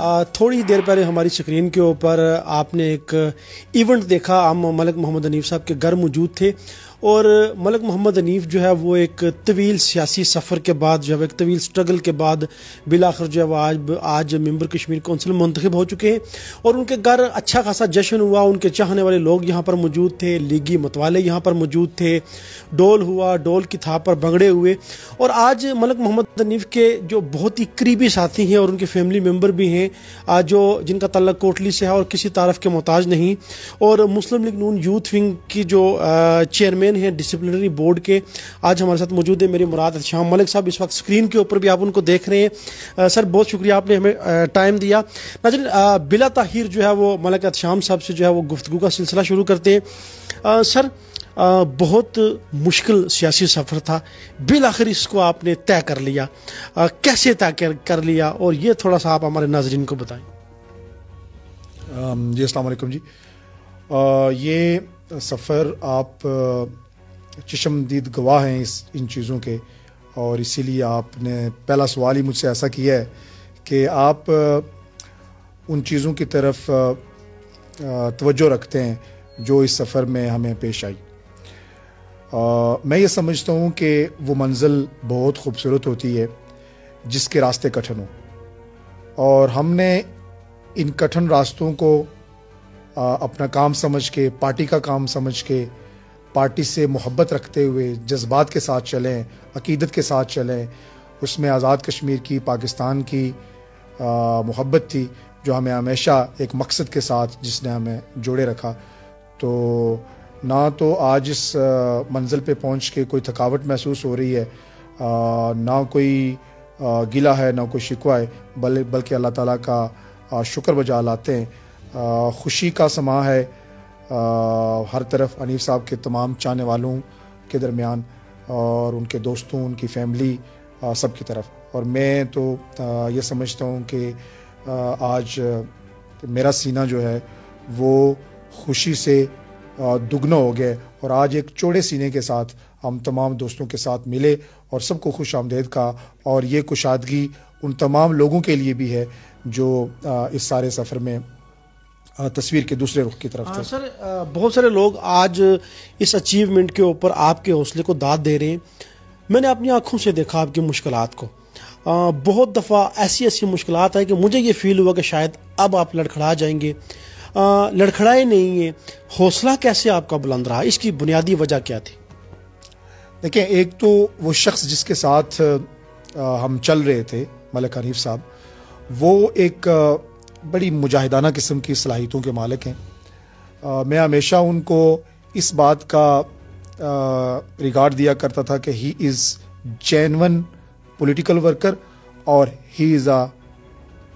थोड़ी देर पहले हमारी स्क्रीन के ऊपर आपने एक इवेंट देखा। हम मलिक मोहम्मद हनीफ साहब के घर मौजूद थे और मलिक मोहम्मद हनीफ जो है वो एक तवील सियासी सफ़र के बाद जो है एक तवील स्ट्रगल के बाद बिलाखिर जो है वो आज मेंबर कश्मीर कौंसिल मुंतखब हो चुके हैं और उनके घर अच्छा खासा जश्न हुआ। उनके चाहने वाले लोग यहाँ पर मौजूद थे, लीगी मतवाले यहाँ पर मौजूद थे, डोल हुआ, डोल की थाप पर भंगड़े हुए। और आज मलिक मोहम्मद हनीफ के जो बहुत ही करीबी साथी हैं और उनके फैमिली मेम्बर भी हैं जो जिनका तल्लक कोटली से है और किसी तारफ़ के मोहताज नहीं, और मुस्लिम लीग नून यूथ विंग की जो चेयरमैन हैं डिसिप्लिनरी बोर्ड के, आज हमारे साथ मौजूद है मेरी मुराद एहतशाम मलिक साहब। इस वक्त स्क्रीन के ऊपर भी आप उनको देख रहे हैं। सर बहुत शुक्रिया आपने हमें टाइम दिया। नाज़रीन, बिला ताहीर जो है वो मलिक एहतशाम साहब से जो है वो गुफ्तगू का सिलसिला शुरू करते हैं। सर बहुत मुश्किल सियासी सफ़र था, बिल आखिर इसको आपने तय कर लिया, कैसे तय कर लिया, और ये थोड़ा सा आप हमारे नाज़रीन को बताएं। जी अस्सलाम वालेकुम जी। ये सफ़र आप चशमदीद गवाह हैं इन चीज़ों के, और इसीलिए आपने पहला सवाल ही मुझसे ऐसा किया है कि आप उन चीज़ों की तरफ तवज्जो रखते हैं जो इस सफ़र में हमें पेश आई। मैं ये समझता हूँ कि वो मंजिल बहुत खूबसूरत होती है जिसके रास्ते कठिन हों, और हमने इन कठिन रास्तों को अपना काम समझ के, पार्टी का काम समझ के, पार्टी से मोहब्बत रखते हुए जज्बात के साथ चलें, अकीदत के साथ चलें। उसमें आज़ाद कश्मीर की, पाकिस्तान की मोहब्बत थी जो हमें हमेशा एक मकसद के साथ जिसने हमें जोड़े रखा। तो ना तो आज इस मंजिल पे पहुंच के कोई थकावट महसूस हो रही है, ना कोई गिला है, ना कोई शिकवा है, बल्कि अल्लाह ताला का शुक्र बजा लाते हैं। खुशी का समा है हर तरफ हनीफ साहब के तमाम चाहने वालों के दरमियान, और उनके दोस्तों, उनकी फैमिली, सब की तरफ। और मैं तो ये समझता हूँ कि आज मेरा सीना जो है वो खुशी से दुगना हो गया, और आज एक चौड़े सीने के साथ हम तमाम दोस्तों के साथ मिले और सबको खुश आमदेद कहा। और ये कुशादगी उन तमाम लोगों के लिए भी है जो इस सारे सफ़र में तस्वीर के दूसरे रुख की तरफ थे। सर बहुत सारे लोग आज इस अचीवमेंट के ऊपर आपके हौसले को दाद दे रहे हैं। मैंने अपनी आंखों से देखा आपकी मुश्किलात को। बहुत दफ़ा ऐसी मुश्किलात है कि मुझे ये फील हुआ कि शायद अब आप लड़खड़ा जाएंगे, लड़खड़ाए नहीं है। हौसला कैसे आपका बुलंद रहा, इसकी बुनियादी वजह क्या थी? देखिए, एक तो वो शख्स जिसके साथ हम चल रहे थे, मलिक हनीफ साहब, वो एक बड़ी मुजाहिदाना किस्म की सलाहियतों के मालिक हैं। मैं हमेशा उनको इस बात का रिगार्ड दिया करता था कि he is genuine political worker और he is a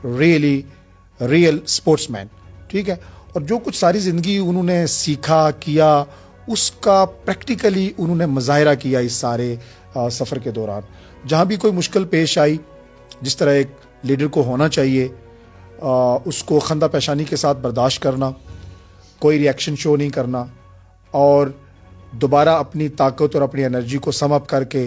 real sportsman. ठीक है। और जो कुछ सारी ज़िंदगी उन्होंने सीखा किया, उसका प्रैक्टिकली उन्होंने मुजाहिरा किया इस सारे सफ़र के दौरान। जहाँ भी कोई मुश्किल पेश आई, जिस तरह एक लीडर को होना चाहिए, उसको खंदा पेशानी के साथ बर्दाश्त करना, कोई रिएक्शन शो नहीं करना, और दोबारा अपनी ताकत और अपनी एनर्जी को सम अप करके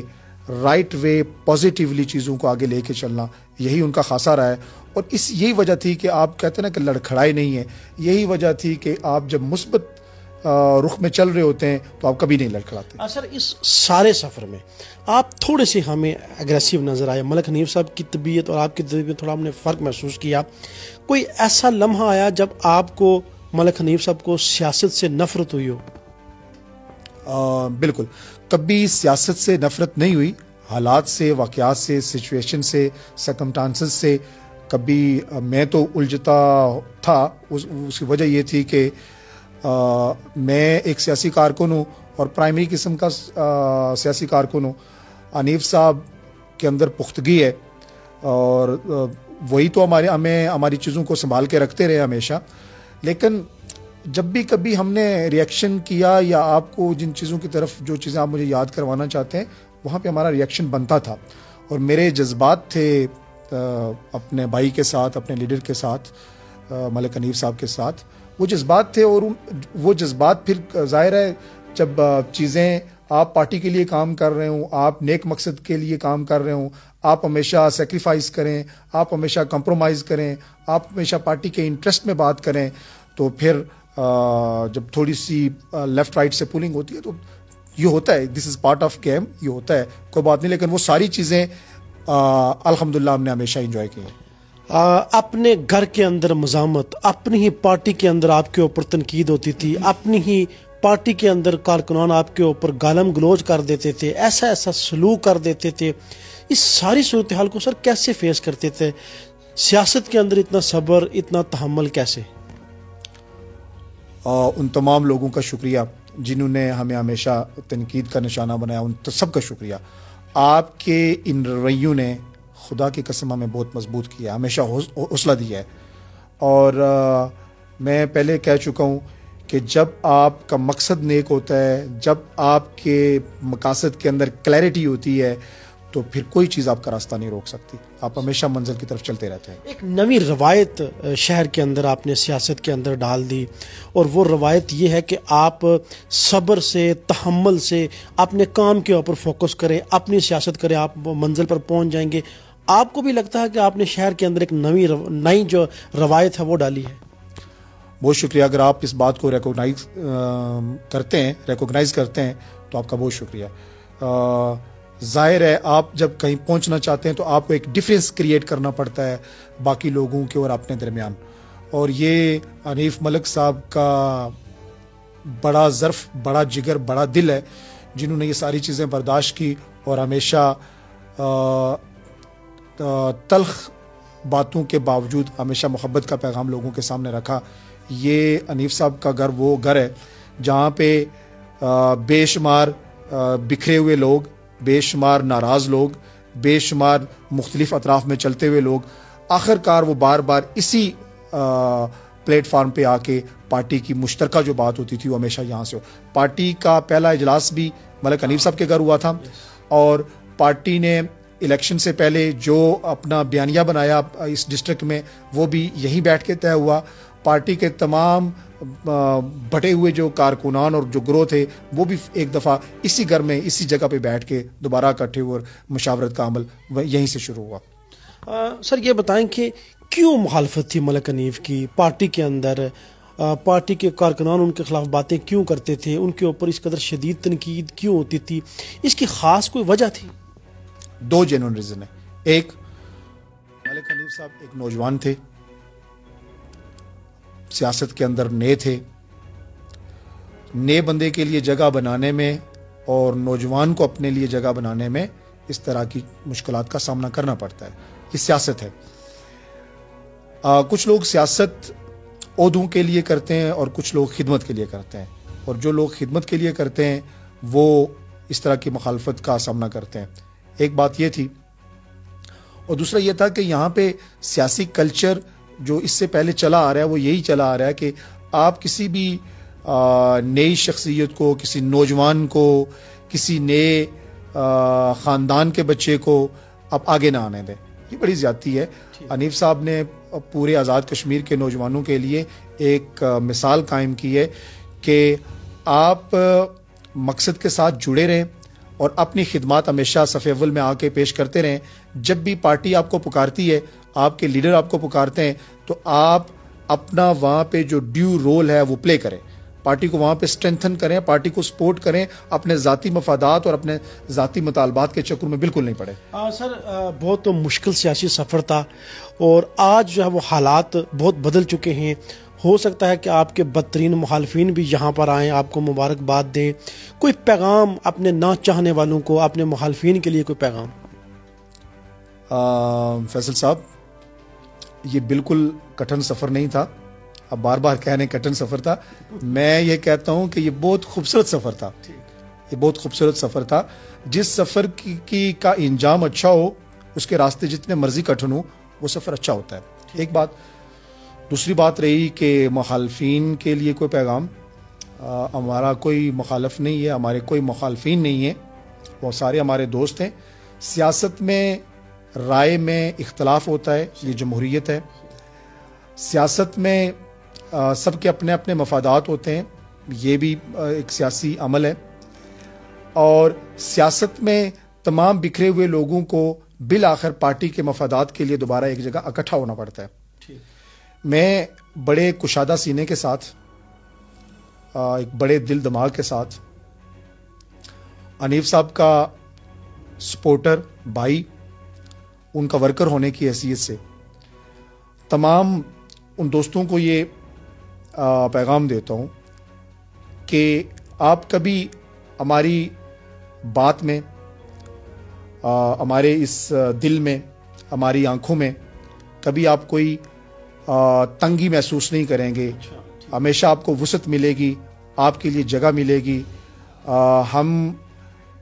राइट वे पॉजिटिवली चीज़ों को आगे लेके चलना, यही उनका खासा रहा है। और यही वजह थी कि आप कहते हैं ना कि लड़खड़ाई नहीं है, यही वजह थी कि आप जब मुस्बत रुख में चल रहे होते हैं तो आप कभी नहीं लड़खड़ाते। सर इस सारे सफ़र में आप थोड़े से हमें एग्रेसिव नज़र आए। मलिक हनीफ साहब की तबीयत और आपकी तबीयत में थोड़ा हमने फ़र्क महसूस किया। कोई ऐसा लम्हा आया जब आपको, मलिक हनीफ साहब को, सियासत से नफ़रत हुई हो? बिल्कुल, कभी सियासत से नफ़रत नहीं हुई, हालात से, वाक़यात से, सिचुएशन से, सर्कमस्टांसेस से कभी मैं तो उलझता था। उसकी वजह ये थी कि मैं एक सियासी कारकुन हूँ और प्राइमरी किस्म का सियासी कारकुन हूँ। हनीफ साहब के अंदर पुख्तगी है और वही तो हमें हमारी चीज़ों को संभाल के रखते रहे हमेशा। लेकिन जब भी कभी हमने रिएक्शन किया या आपको जिन चीज़ों की तरफ, जो चीज़ें आप मुझे याद करवाना चाहते हैं, वहाँ पे हमारा रिएक्शन बनता था। और मेरे जज्बात थे अपने भाई के साथ, अपने लीडर के साथ, मलिक हनीफ साहब के साथ, वो जज्बात थे। और वो जज्बात फिर ज़ाहिर है जब चीज़ें आप पार्टी के लिए काम कर रहे हो, आप नेक मकसद के लिए काम कर रहे हो, आप हमेशा सेक्रीफाइस करें, आप हमेशा कंप्रोमाइज़ करें, आप हमेशा पार्टी के इंटरेस्ट में बात करें, तो फिर जब थोड़ी सी लेफ्ट राइट से पुलिंग होती है तो ये होता है, this is part of game, ये होता है, कोई बात नहीं। लेकिन वो सारी चीज़ें अल्हम्दुलिल्लाह हमने हमेशा इंजॉय की हैं। अपने घर के अंदर मज़ामत, अपनी ही पार्टी के अंदर आपके ऊपर तनकीद होती थी, अपनी ही पार्टी के अंदर कारकुनान आपके ऊपर गालम गलोज कर देते थे, ऐसा ऐसा सलूक कर देते थे। इस सारी सूरत हाल को सर कैसे फेस करते थे? सियासत के अंदर इतना सब्र, इतना तहम्मुल कैसे? उन तमाम लोगों का शुक्रिया जिन्होंने हमें हमेशा तनकीद का निशाना बनाया, उन तो सबका शुक्रिया। आपके इन रवैयों ने खुदा की कसम हमें बहुत मजबूत किया, हमेशा हौसला दिया है। और मैं पहले कह चुका हूँ कि जब आपका मकसद नेक होता है, जब आपके मकासद के अंदर क्लैरिटी होती है, तो फिर कोई चीज़ आपका रास्ता नहीं रोक सकती, आप हमेशा मंजिल की तरफ चलते रहते हैं। एक नवी रवायत शहर के अंदर आपने सियासत के अंदर डाल दी, और वो रवायत ये है कि आप सब्र से, तहम्मुल से अपने काम के ऊपर फोकस करें, अपनी सियासत करें, आप मंजिल पर पहुंच जाएंगे। आपको भी लगता है कि आपने शहर के अंदर एक नई जो रवायत है वो डाली है? बहुत शुक्रिया। अगर आप इस बात को रिकॉग्नाइज करते हैं तो आपका बहुत शुक्रिया। जाहिर है आप जब कहीं पहुंचना चाहते हैं तो आपको एक डिफरेंस क्रिएट करना पड़ता है बाकी लोगों के और अपने दरमियान, और ये हनीफ मलिक साहब का बड़ा ज़र्फ, बड़ा जिगर, बड़ा दिल है, जिन्होंने ये सारी चीज़ें बर्दाश्त की और हमेशा तल्ख बातों के बावजूद हमेशा मोहब्बत का पैगाम लोगों के सामने रखा। ये हनीफ साहब का घर वो घर है जहाँ पे बेशुमार बिखरे हुए लोग, बेशुमार नाराज़ लोग, बेशुमार मुख्तलिफ अतराफ़ में चलते हुए लोग, आखिरकार वो बार बार इसी प्लेटफार्म पे आके पार्टी की मुश्तरका जो बात होती थी वो हमेशा यहाँ से हो। पार्टी का पहला इजलास भी मलिक हनीफ साहब के घर हुआ था, और पार्टी ने इलेक्शन से पहले जो अपना बयानिया बनाया इस डिस्ट्रिक्ट में वो भी यहीं बैठ के तय हुआ। पार्टी के तमाम बटे हुए जो कारकुनान और जो ग्रोह थे वो भी एक दफ़ा इसी घर में, इसी जगह पे बैठ के दोबारा इकट्ठे हुए और मुशावरत का अमल यहीं से शुरू हुआ। सर ये बताएं कि क्यों मुखालफत थी मलिक हनीफ की पार्टी के अंदर? पार्टी के कारकुनान उनके खिलाफ बातें क्यों करते थे? उनके ऊपर इस कदर शदीद तनकीद क्यों होती थी? इसकी ख़ास कोई वजह थी? दो जेन्युइन रीज़न है। एक, मलिक हनीफ साहब एक नौजवान थे, सियासत के अंदर नए थे। नए बंदे के लिए जगह बनाने में और नौजवान को अपने लिए जगह बनाने में इस तरह की मुश्किलात का सामना करना पड़ता है, ये सियासत है। कुछ लोग सियासत ओहदों के लिए करते हैं और कुछ लोग खिदमत के लिए करते हैं, और जो लोग खिदमत के लिए करते हैं वो इस तरह की मुखालफत का सामना करते हैं। एक बात ये थी, और दूसरा ये था कि यहाँ पे सियासी कल्चर जो इससे पहले चला आ रहा है वो यही चला आ रहा है कि आप किसी भी नई शख्सियत को, किसी नौजवान को, किसी नए ख़ानदान के बच्चे को आप आगे ना आने दें। ये बड़ी ज़्यादती है। हनीफ साहब ने पूरे आज़ाद कश्मीर के नौजवानों के लिए एक मिसाल कायम की है कि आप मकसद के साथ जुड़े रहें और अपनी खिदमत हमेशा सफ़े अव्वल में आके पेश करते रहें। जब भी पार्टी आपको पुकारती है, आपके लीडर आपको पुकारते हैं, तो आप अपना वहाँ पे जो ड्यू रोल है वो प्ले करें, पार्टी को वहाँ पे स्ट्रेंथन करें, पार्टी को सपोर्ट करें, अपने ज़ाती मफादात और अपने ज़ाती मुतालबात के चक्कर में बिल्कुल नहीं पड़े। सर बहुत तो मुश्किल सियासी सफ़र था, और आज जो है वो हालात बहुत बदल चुके हैं। हो सकता है कि आपके बदतरीन मुखालफिन भी यहाँ पर आएँ, आपको मुबारकबाद दें। कोई पैगाम अपने ना चाहने वालों को, अपने मुखालफिन के लिए कोई पैगाम? फैसल साहब, ये बिल्कुल कठिन सफ़र नहीं था। अब बार बार कहने कठिन सफ़र था, मैं ये कहता हूँ कि ये बहुत खूबसूरत सफ़र था। ये बहुत खूबसूरत सफ़र था। जिस सफ़र की का इंजाम अच्छा हो, उसके रास्ते जितने मर्जी कठिन हो, वो सफ़र अच्छा होता है। एक बात। दूसरी बात रही कि मुखालफिन के लिए कोई पैगाम, हमारा कोई मुखालफ नहीं है, हमारे कोई मुखालफिन नहीं है, वो सारे हमारे दोस्त हैं। सियासत में राय में इख्तलाफ होता है, ये जमहूरियत है। सियासत में सबके अपने अपने मफादात होते हैं, ये भी एक सियासी अमल है। और सियासत में तमाम बिखरे हुए लोगों को बिल आखिर पार्टी के मफादात के लिए दोबारा एक जगह इकट्ठा होना पड़ता है। मैं बड़े कुशादा सीने के साथ, एक बड़े दिल दिमाग के साथ हनीफ साहब का सपोर्टर, भाई, उनका वर्कर होने की हैसियत से तमाम उन दोस्तों को ये पैगाम देता हूँ कि आप कभी हमारी बात में, हमारे इस दिल में, हमारी आंखों में कभी आप कोई तंगी महसूस नहीं करेंगे। हमेशा आपको वुसअत मिलेगी, आपके लिए जगह मिलेगी। हम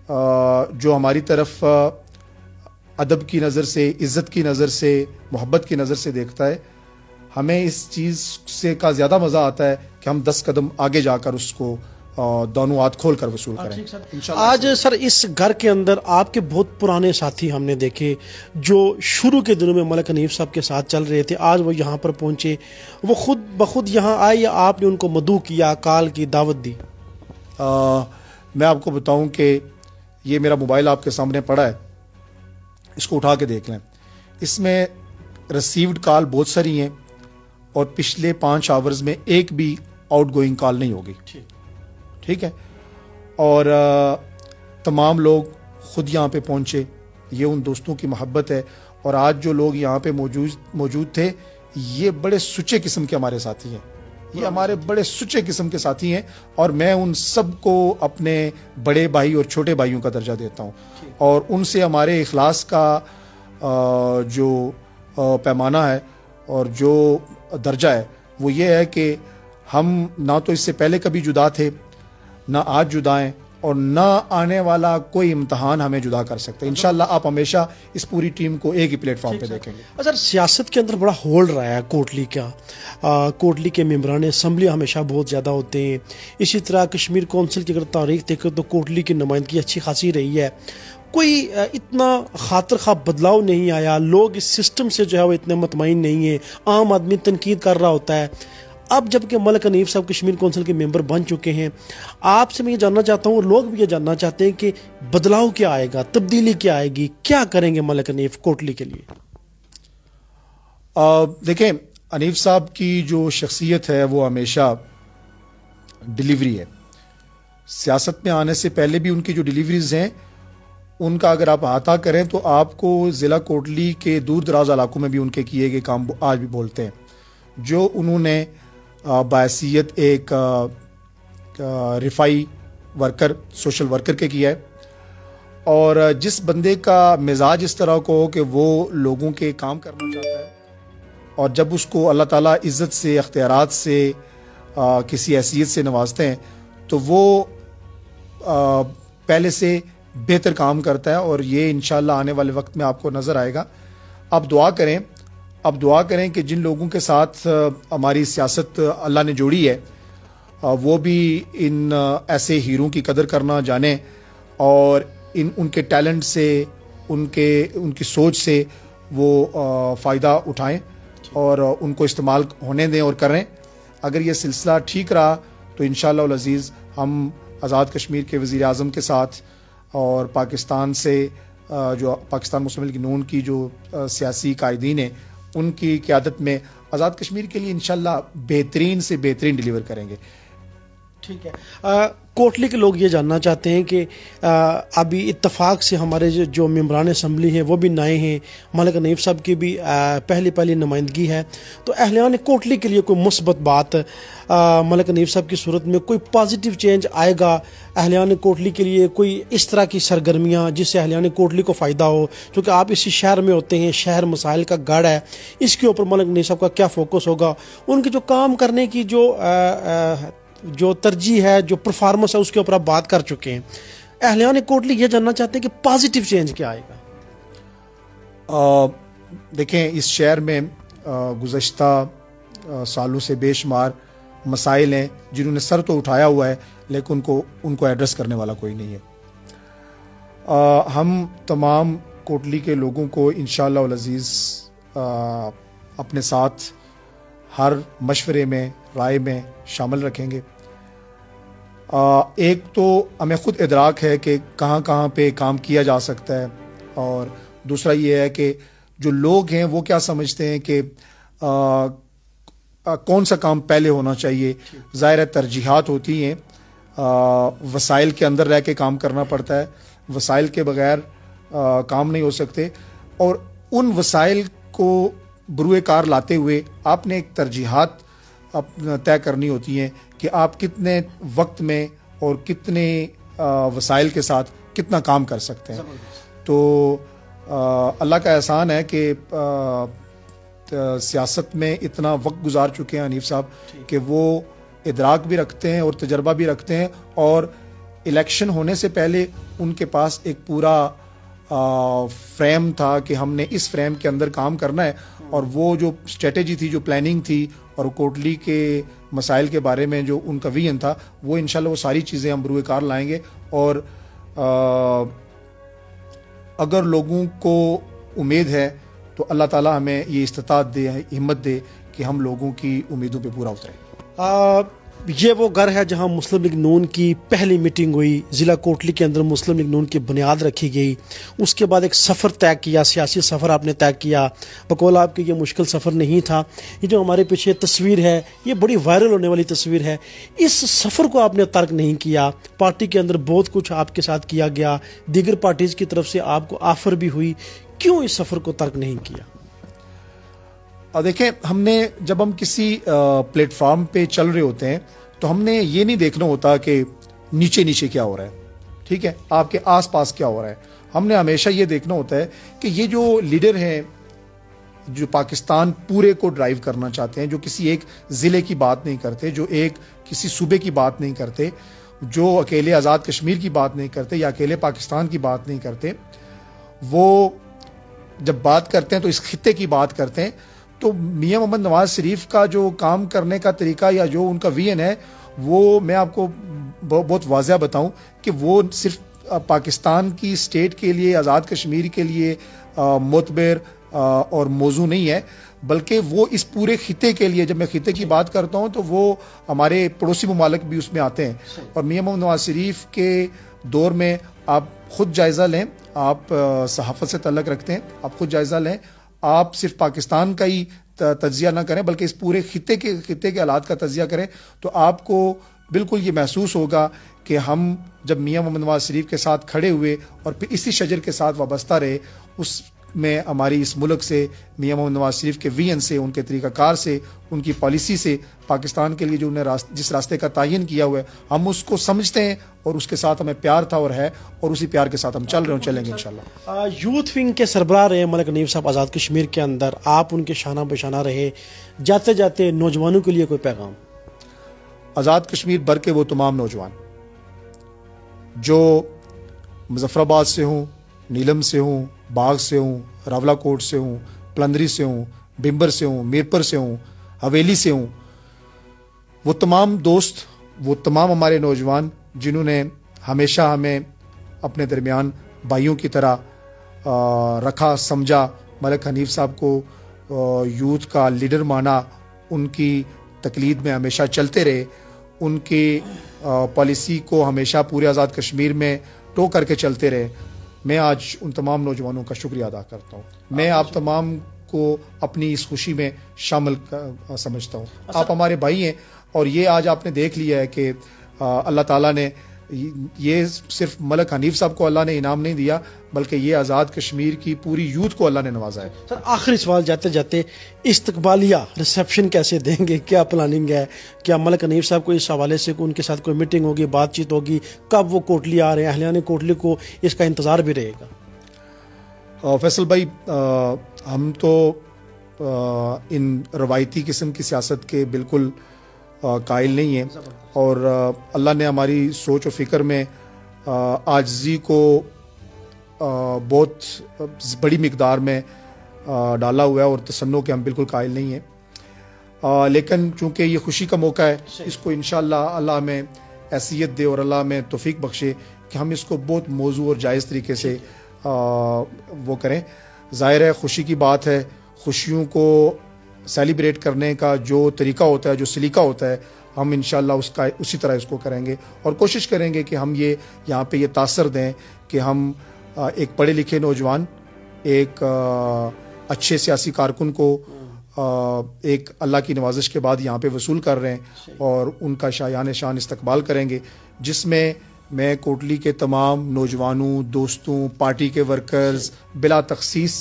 जो हमारी तरफ अदब की नज़र से, इज़्ज़त की नज़र से, मोहब्बत की नज़र से देखता है, हमें इस चीज़ से का ज़्यादा मज़ा आता है कि हम 10 कदम आगे जाकर उसको दोनों हाथ खोल कर वसूल करें। आज सर इस घर के अंदर आपके बहुत पुराने साथी हमने देखे जो शुरू के दिनों में मलिक हनीफ साहब के साथ चल रहे थे, आज वो यहाँ पर पहुँचे, वो खुद ब खुद यहाँ आए या आपने उनको मदऊ किया, काल की दावत दी? मैं आपको बताऊं कि ये मेरा मोबाइल आपके सामने पड़ा है, इसको उठा के देख लें। इसमें रिसीव्ड कॉल बहुत सारी हैं और पिछले 5 आवर्स में एक भी आउटगोइंग कॉल नहीं होगी। ठीक है। और तमाम लोग खुद यहाँ पे पहुँचे, ये उन दोस्तों की मोहब्बत है। और आज जो लोग यहाँ पे मौजूद थे, ये बड़े सुच्चे किस्म के हमारे साथी हैं, ये हमारे बड़े सुच्चे किस्म के साथी हैं। और मैं उन सब को अपने बड़े भाई और छोटे भाइयों का दर्जा देता हूँ। और उनसे हमारे इखलास का जो पैमाना है और जो दर्जा है वो ये है कि हम ना तो इससे पहले कभी जुदा थे, ना आज जुदा हैं, और ना आने वाला कोई इम्तहान हमें जुदा कर सकते हैं। इंशाल्लाह आप हमेशा इस पूरी टीम को एक ही प्लेटफॉर्म पे देखेंगे। अच्छा, सियासत के अंदर बड़ा होल्ड रहा है कोटली का। कोटली के मेंबरान असम्बली हमेशा बहुत ज़्यादा होते हैं। इसी तरह कश्मीर कौंसिल की अगर तारीख देखें तो कोटली की नुमाइंदगी अच्छी खासी रही है। कोई इतना खातिर खा बदलाव नहीं आया, लोग इस सिस्टम से जो है वो इतने मुतमईन नहीं है, आम आदमी तनकीद कर रहा होता है। अब जबकि मलिक हनीफ साहब कश्मीर कौंसिल के मेंबर बन चुके हैं, आपसे मैं ये जानना चाहता हूँ, लोग भी ये जानना चाहते हैं कि बदलाव क्या आएगा, तब्दीली क्या आएगी, क्या करेंगे मलिक हनीफ कोटली के लिए? देखें, हनीफ साहब की जो शख्सियत है वो हमेशा डिलीवरी है। सियासत में आने से पहले भी उनकी जो डिलीवरीज हैं उनका अगर आप अहाता करें तो आपको ज़िला कोटली के दूर दराज इलाकों में भी उनके किए गए काम आज भी बोलते हैं। जो उन्होंने बायसियत एक रिफाई वर्कर, सोशल वर्कर के किया है, और जिस बंदे का मिजाज इस तरह को हो कि वो लोगों के काम करना चाहता है, और जब उसको अल्लाह ताला इज़्ज़त से, अख्तियारात से, किसी हैसियत से नवाजते हैं तो वो पहले से बेहतर काम करता है। और ये इंशाल्लाह आने वाले वक्त में आपको नज़र आएगा। अब दुआ करें कि जिन लोगों के साथ हमारी सियासत अल्लाह ने जोड़ी है वो भी इन ऐसे हीरों की कदर करना जाने और उनके टैलेंट से, उनकी सोच से वो फ़ायदा उठाएं और उनको इस्तेमाल होने दें और करें। अगर ये सिलसिला ठीक रहा तो इंशाअल्लाह अज़ीज़ हम आज़ाद कश्मीर के वज़ीर आज़म के साथ और पाकिस्तान से जो पाकिस्तान मुस्लिम लीग नून की जो सियासी कायदीन है उनकी क़यादत में आज़ाद कश्मीर के लिए इंशाल्लाह बेहतरीन से बेहतरीन डिलीवर करेंगे। ठीक है। कोटली के लोग ये जानना चाहते हैं कि अभी इत्तफाक से हमारे जो मेंबरान असम्बली हैं वो भी नए हैं, मलिक हनीफ साहब की भी पहली नुमाइंदगी है, तो अहलियान कोटली के लिए कोई मुस्बत बात मलिक हनीफ साहब की सूरत में कोई पॉजिटिव चेंज आएगा अहलियान कोटली के लिए, कोई इस तरह की सरगर्मियाँ जिससे अहलियान कोटली को फ़ायदा हो? क्योंकि आप इसी शहर में होते हैं, शहर मसाइल का गढ़ है, इसके ऊपर मलिक हनीफ साहब का क्या फोकस होगा? उनके जो काम करने की जो तरजीह है, जो परफॉर्मेंस है, उसके ऊपर आप बात कर चुके हैं। अहलियान कोटली ये जानना चाहते हैं कि पॉजिटिव चेंज क्या आएगा? देखें, इस शहर में गुज़श्ता सालों से बेशुमार मसाइल हैं जिन्होंने सर तो उठाया हुआ है लेकिन उनको एड्रेस करने वाला कोई नहीं है। हम तमाम कोटली के लोगों को इंशाअल्लाह अज़ीज़ अपने साथ हर मशवरे में, राय में शामिल रखेंगे। एक तो हमें खुद इदराक है कि कहाँ कहाँ पे काम किया जा सकता है, और दूसरा ये है कि जो लोग हैं वो क्या समझते हैं कि कौन सा काम पहले होना चाहिए। ज़ाहिर है तरजीहात होती हैं, वसाइल के अंदर रह के काम करना पड़ता है, वसाइल के बगैर काम नहीं हो सकते, और उन वसाइल को बरूए कार लाते हुए आपने एक तरजीहात तय करनी होती हैं कि आप कितने वक्त में और कितने वसाइल के साथ कितना काम कर सकते हैं। तो अल्लाह का एहसान है कि सियासत में इतना वक्त गुजार चुके हैं हनीफ साहब कि वो इदराक भी रखते हैं और तजर्बा भी रखते हैं, और इलेक्शन होने से पहले उनके पास एक पूरा फ्रेम था कि हमने इस फ्रेम के अंदर काम करना है, और वो जो स्ट्रेटेजी थी, जो प्लानिंग थी, और कोटली के मसाइल के बारे में जो उनका विजन था, वो इंशाल्लाह वो सारी चीज़ें हम बरूए कार लाएंगे। और अगर लोगों को उम्मीद है तो अल्लाह ताला हमें ये इस्तिताअत दे, हिम्मत दे कि हम लोगों की उम्मीदों पे पूरा उतरें। ये वो घर है जहां मुस्लिम लीग नून की पहली मीटिंग हुई, ज़िला कोटली के अंदर मुस्लिम लीग नून की बुनियाद रखी गई, उसके बाद एक सफ़र तय किया, सियासी सफ़र आपने तय किया। बकौल आपके ये मुश्किल सफ़र नहीं था। ये जो हमारे पीछे तस्वीर है, ये बड़ी वायरल होने वाली तस्वीर है। इस सफ़र को आपने तर्क नहीं किया, पार्टी के अंदर बहुत कुछ आपके साथ किया गया, दीगर पार्टीज़ की तरफ से आपको ऑफ़र भी हुई, क्यों इस सफ़र को तर्क नहीं किया? देखें, हमने जब हम किसी प्लेटफॉर्म पे चल रहे होते हैं तो हमने ये नहीं देखना होता कि नीचे नीचे क्या हो रहा है, ठीक है, आपके आसपास क्या हो रहा है। हमने हमेशा ये देखना होता है कि ये जो लीडर हैं जो पाकिस्तान पूरे को ड्राइव करना चाहते हैं, जो किसी एक ज़िले की बात नहीं करते, जो एक किसी सूबे की बात नहीं करते, जो अकेले आज़ाद कश्मीर की बात नहीं करते या अकेले पाकिस्तान की बात नहीं करते, वो जब बात करते हैं तो इस खित्ते की बात करते हैं। तो मियां मोहम्मद नवाज शरीफ का जो काम करने का तरीका या जो उनका विजन है, वो मैं आपको बहुत वाज़ह बताऊं कि वो सिर्फ पाकिस्तान की स्टेट के लिए, आज़ाद कश्मीर के लिए मोतबर और मौजू नहीं है, बल्कि वो इस पूरे खिते के लिए, जब मैं खिते की बात करता हूं तो वो हमारे पड़ोसी ममालिक भी उसमें आते हैं। और मियां मोहम्मद नवाज शरीफ के दौर में आप खुद जायज़ा लें, आप सहाफ़त से तल्लुक़ रखते हैं, आप खुद जायज़ा लें, आप सिर्फ पाकिस्तान का ही तज्जिया ना करें बल्कि इस पूरे खिते के हालात का तज्जिया करें, तो आपको बिल्कुल ये महसूस होगा कि हम जब मियां मोहम्मद नवाज शरीफ के साथ खड़े हुए और फिर इसी शजर के साथ वाबस्ता रहे, उसमें हमारी इस मुल्क से, मियां मोहम्मद नवाज शरीफ के विजन से, उनके तरीक़ाकार से, उनकी पॉलिसी से, पाकिस्तान के लिए जो उन्हें जिस रास्ते का तयन किया हुआ है, हम उसको समझते हैं और उसके साथ हमें प्यार था और है, और उसी प्यार के साथ हम चल रहे हैं, चलेंगे इंशाल्लाह। यूथ विंग के सरबराह रहे मलिक हनीफ साहब आज़ाद कश्मीर के अंदर, आप उनके शाना बशाना रहे, जाते जाते नौजवानों के लिए कोई पैगाम? आज़ाद कश्मीर भर के वो तमाम नौजवान जो मुजफ्फराबाद से हूँ, नीलम से हूँ, बाग से हूँ, रावलाकोट से हूँ, पलंदरी से हूँ, बिम्बर से हूँ, मीरपुर से हूँ, हवेली से हूँ, वो तमाम दोस्त, वो तमाम हमारे नौजवान जिन्होंने हमेशा हमें अपने दरमियान भाइयों की तरह रखा, समझा, मलिक हनीफ साहब को यूथ का लीडर माना, उनकी तकलीद में हमेशा चलते रहे, उनकी पॉलिसी को हमेशा पूरे आज़ाद कश्मीर में टो करके चलते रहे। मैं आज उन तमाम नौजवानों का शुक्रिया अदा करता हूँ। मैं आप तमाम को अपनी इस खुशी में शामिल समझता हूँ। आप हमारे भाई हैं, और ये आज आपने देख लिया है कि अल्लाह ताला ने ये सिर्फ मलिक हनीफ साहब को अल्लाह ने इनाम नहीं दिया, बल्कि ये आज़ाद कश्मीर की पूरी यूथ को अल्लाह ने नवाजा है। सर, आखिरी सवाल जाते जाते, इस्तकबालिया रिसेप्शन कैसे देंगे, क्या प्लानिंग है? क्या मलिक हनीफ साहब को इस हवाले से उनके साथ कोई मीटिंग होगी, बातचीत होगी? कब वो कोटली आ रहे हैं? अहलियान कोटली को इसका इंतज़ार भी रहेगा? फैसल भाई, हम तो इन रवायती किस्म की सियासत के बिल्कुल कायल नहीं है, और अल्लाह ने हमारी सोच और फ़िक्र में आजिज़ी को बहुत बड़ी मिकदार में डाला हुआ है, और तसन्नो के हम बिल्कुल कायल नहीं हैं। लेकिन चूँकि ये खुशी का मौका है, इसको इंशाअल्लाह अल्लाह हमें हैसियत दे और अल्लाह हमें तौफीक बख्शे कि हम इसको बहुत मौजू और जायज़ तरीके से वो करें। ज़ाहिर है खुशी की बात है, खुशियों को सेलिब्रेट करने का जो तरीका होता है, जो सलीका होता है, हम इंशाल्लाह उसका उसी तरह इसको करेंगे और कोशिश करेंगे कि हम ये यहाँ पे ये तासर दें कि हम एक पढ़े लिखे नौजवान, एक अच्छे सियासी कारकुन को एक अल्लाह की नवाजिश के बाद यहाँ पे वसूल कर रहे हैं और उनका शायान शान इस्तकबाल करेंगे, जिसमें मैं कोटली के तमाम नौजवानों, दोस्तों, पार्टी के वर्कर्स बिला तखसीस,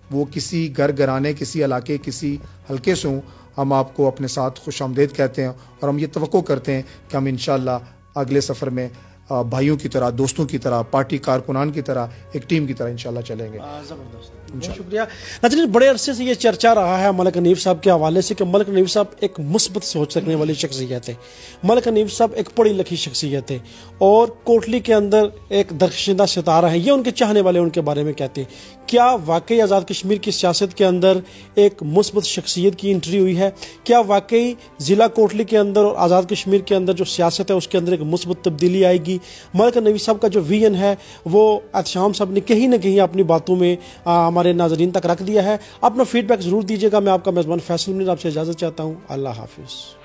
वो किसी घर घराने, किसी इलाके, किसी हल्के से हों, हम आपको अपने साथ खुशामदीद कहते हैं और हम ये तवक्को करते हैं कि हम इंशाल्लाह अगले सफ़र में भाइयों की तरह, दोस्तों की तरह, पार्टी कारकुनान की तरह, एक टीम की तरह इंशाल्लाह चलेंगे। ज़बरदस्त, बहुत शुक्रिया नाज़रीन। बड़े अरसे से ये चर्चा रहा है मलिक हनीफ साहब के हवाले से कि मलिक हनीफ साहब एक मुस्बत सोच रखने वाली शख्सियत है। मलिक हनीफ साहब एक पढ़ी लिखी शख्सियत है और कोटली के अंदर एक दरख्शिंदा सितारा है, ये उनके चाहने वाले उनके बारे में कहते हैं। क्या वाकई आज़ाद कश्मीर की सियासत के अंदर एक मुस्बत शख्सियत की एंट्री हुई है? क्या वाकई ज़िला कोटली के अंदर और आज़ाद कश्मीर के अंदर जो सियासत है उसके अंदर एक मुस्बत तब्दीली आएगी? मलिक हनीफ साहब का जो विजन है वो एहतशाम साहब ने कहीं ना कहीं अपनी बातों में हमारे नाज़रीन तक रख दिया है। अपना फीडबैक ज़रूर दीजिएगा। मैं आपका मेज़बान फैसल मीर आपसे इजाज़त चाहता हूँ। अल्लाह हाफिज़।